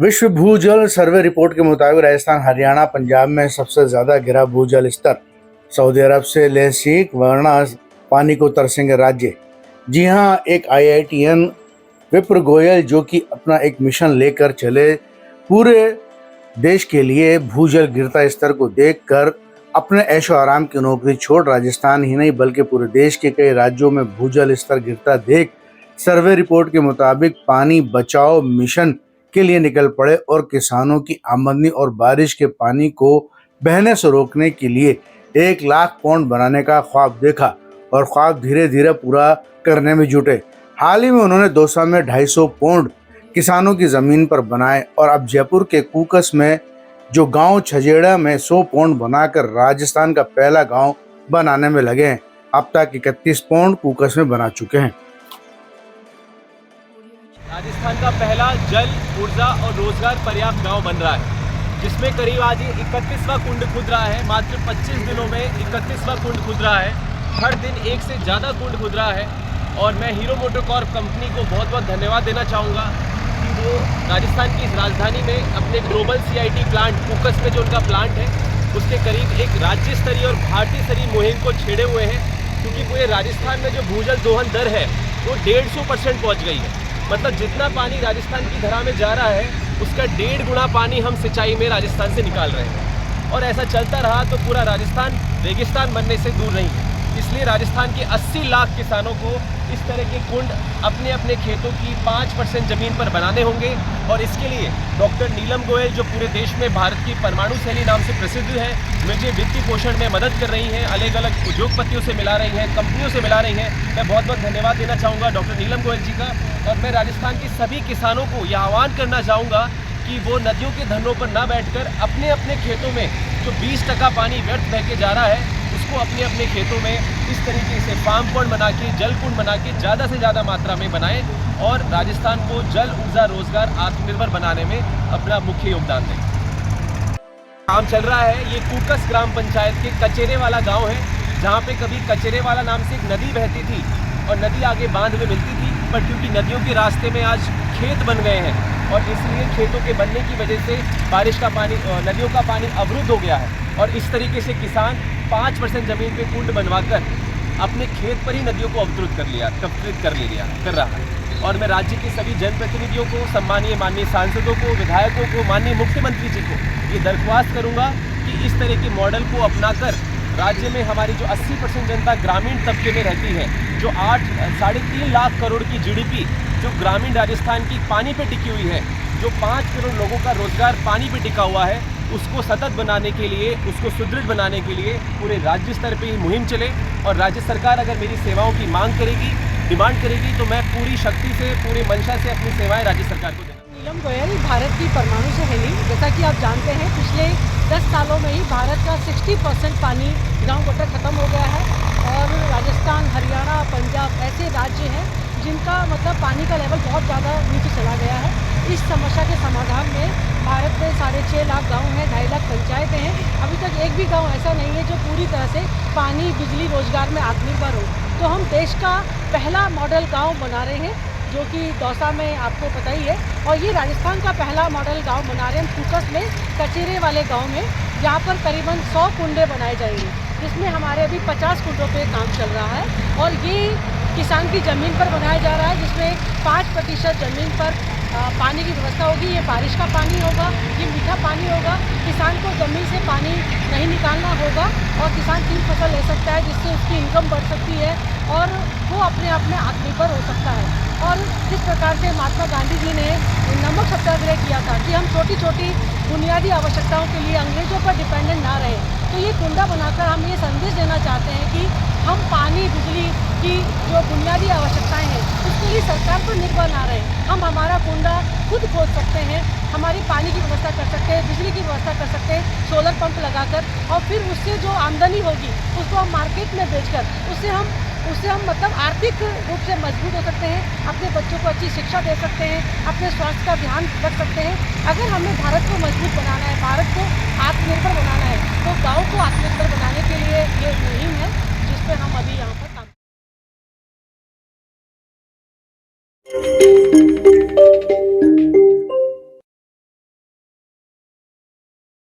विश्व भूजल survey report के मुताबिक राजस्थान, हरियाणा, पंजाब में सबसे ज्यादा गिरा भूजल स्तर। सऊदी अरब से ले सीख वरना पानी को तरसेंगे राज्य। जी हां, एक IITian विप्र गोयल जो कि अपना एक मिशन लेकर चले, पूरे देश के लिए भूजल गिरता स्तर को देखकर अपने ऐशो आराम की नौकरी छोड़ राजस्थान ही नहीं बल्कि पूरे देश के कई राज्यों में भूजल स्तर गिरता देख सर्वे रिपोर्ट के मुताबिक पानी बचाओ मिशन के लिए निकल पड़े और किसानों की आमदनी और बारिश के पानी को बहने से रोकने के लिए 1 लाख पौंड बनाने का ख्वाब देखा और ख्वाब धीरे धीरे पूरा करने में जुटे। हाल ही में उन्होंने दौसा में 250 पौंड किसानों की जमीन पर बनाए और अब जयपुर के कूकस में जो गांव छजेड़ा में 100 पौंड बनाकर राजस्थान का पहला गांव बनाने में लगे हैं। अब तक 31 पौंड कूकस में बना चुके हैं। राजस्थान का पहला जल, ऊर्जा और रोजगार पर्याप्त गांव बन रहा है, जिसमें करीब आज 31वां कुंड खुद रहा है। मात्र 25 दिनों में 31वां कुंड खुद रहा है। हर दिन एक से ज़्यादा कुंड खुद रहा है। और मैं हीरो मोटोकॉर्प कंपनी को बहुत बहुत धन्यवाद देना चाहूँगा कि वो राजस्थान की इस राजधानी में अपने ग्लोबल CIT प्लांट कूकस में जो उनका प्लांट है उसके करीब एक राज्य स्तरीय और भारतीय स्तरीय मुहिम को छेड़े हुए हैं, क्योंकि पूरे राजस्थान में जो भूजल दोहन दर है वो 150% पहुँच गई है। मतलब जितना पानी राजस्थान की धरा में जा रहा है उसका 1.5 गुना पानी हम सिंचाई में राजस्थान से निकाल रहे हैं। और ऐसा चलता रहा तो पूरा राजस्थान रेगिस्तान बनने से दूर नहीं है। इसलिए राजस्थान के 80 लाख किसानों को इस तरह के कुंड अपने अपने खेतों की 5% ज़मीन पर बनाने होंगे। और इसके लिए डॉक्टर नीलम गोयल, जो पूरे देश में भारत की परमाणु सैनी नाम से प्रसिद्ध है, मुझे वित्तीय पोषण में मदद कर रही हैं, अलग अलग उद्योगपतियों से मिला रही हैं, कंपनियों से मिला रही हैं। मैं बहुत बहुत धन्यवाद देना चाहूँगा डॉक्टर नीलम गोयल जी का। और मैं राजस्थान के सभी किसानों को यह आह्वान करना चाहूँगा कि वो नदियों के धरनों पर ना बैठकर अपने अपने खेतों में जो 20% पानी व्यर्थ बह के जा रहा है उसको अपने अपने खेतों में इस तरीके से फार्म कुंड बना के, जल कुंड बना के ज़्यादा से ज़्यादा मात्रा में बनाएं और राजस्थान को जल, ऊर्जा, रोजगार, आत्मनिर्भर बनाने में अपना मुख्य योगदान दें। काम चल रहा है। ये कूकस ग्राम पंचायत के कचेरे वाला गाँव है, जहाँ पे कभी कचेरे वाला नाम से एक नदी बहती थी और नदी आगे बांध में मिलती थी, पर क्योंकि नदियों के रास्ते में आज खेत बन गए हैं और इसलिए खेतों के बनने की वजह से बारिश का पानी, नदियों का पानी अवरुद्ध हो गया है। और इस तरीके से किसान 5% ज़मीन पे कुंड बनवाकर अपने खेत पर ही नदियों को अवरुद्ध कर रहा है। और मैं राज्य के सभी जनप्रतिनिधियों को, सम्मानीय माननीय सांसदों को, विधायकों को, माननीय मुख्यमंत्री जी को ये दरख्वास्त करूँगा कि इस तरह के मॉडल को अपनाकर राज्य में हमारी जो 80% जनता ग्रामीण तबके में रहती है, जो 3.5 लाख करोड़ की GDP जो ग्रामीण राजस्थान की पानी पे टिकी हुई है, जो 5 करोड़ लोगों का रोजगार पानी पे टिका हुआ है, उसको सतत बनाने के लिए, उसको सुदृढ़ बनाने के लिए पूरे राज्य स्तर पे ही मुहिम चले। और राज्य सरकार अगर मेरी सेवाओं की मांग करेगी, डिमांड करेगी, तो मैं पूरी शक्ति से, पूरी मंशा से अपनी सेवाएं राज्य सरकार को देंगे। नीलम गोयल, भारत की परमाणु सहेली। जैसा कि आप जानते हैं, पिछले 10 सालों में ही भारत का 60% पानी ग्राउंड वाटर खत्म हो गया है और राजस्थान, हरियाणा, पंजाब ऐसे राज्य हैं जिनका मतलब पानी का लेवल बहुत ज़्यादा नीचे चला गया है। इस समस्या के समाधान में भारत में 6.5 लाख गाँव हैं, 2.5 लाख पंचायतें हैं। अभी तक एक भी गाँव ऐसा नहीं है जो पूरी तरह से पानी, बिजली, रोजगार में आत्मनिर्भर हो। तो हम देश का पहला मॉडल गाँव बना रहे हैं, जो कि दौसा में आपको पता ही है। और ये राजस्थान का पहला मॉडल गांव बना रहे हैं कूकस में, कचेरे वाले गांव में, जहाँ पर करीबन 100 कुंडे बनाए जाएंगे, जिसमें हमारे अभी 50 कुंडों पे काम चल रहा है। और ये किसान की ज़मीन पर बनाया जा रहा है, जिसमें 5% ज़मीन पर पानी की व्यवस्था होगी। ये बारिश का पानी होगा, ये मीठा पानी होगा। किसान को ज़मीन से पानी नहीं निकालना होगा और किसान 3 फसल ले सकता है, जिससे उसकी इनकम बढ़ सकती है और वो अपने आप में आत्मनिर्भर हो सकता है। और जिस प्रकार से महात्मा गांधी जी ने नमक सत्याग्रह किया था कि हम छोटी छोटी बुनियादी आवश्यकताओं के लिए अंग्रेज़ों पर डिपेंडेंट ना रहें, तो ये कुंडा बनाकर हम ये संदेश देना चाहते हैं कि हम पानी, बिजली की जो बुनियादी आवश्यकताएं हैं उसके लिए सरकार पर निर्भर ना रहें। हम हमारा कुंडा खुद खोद सकते हैं, हमारी पानी की व्यवस्था कर सकते हैं, बिजली की व्यवस्था कर सकते हैं सोलर पंप लगाकर, और फिर उससे जो आमदनी होगी उसको हम मार्केट में बेचकर उससे हम मतलब आर्थिक रूप से मजबूत हो सकते हैं, अपने बच्चों को अच्छी शिक्षा दे सकते हैं, अपने स्वास्थ्य का ध्यान रख सकते हैं। अगर हमें भारत को मजबूत बनाना है, भारत को आत्मनिर्भर बनाना है, तो गाँव को आत्मनिर्भर बनाने के लिए ये मुहिम है जिस पर हम अभी यहाँ पर काम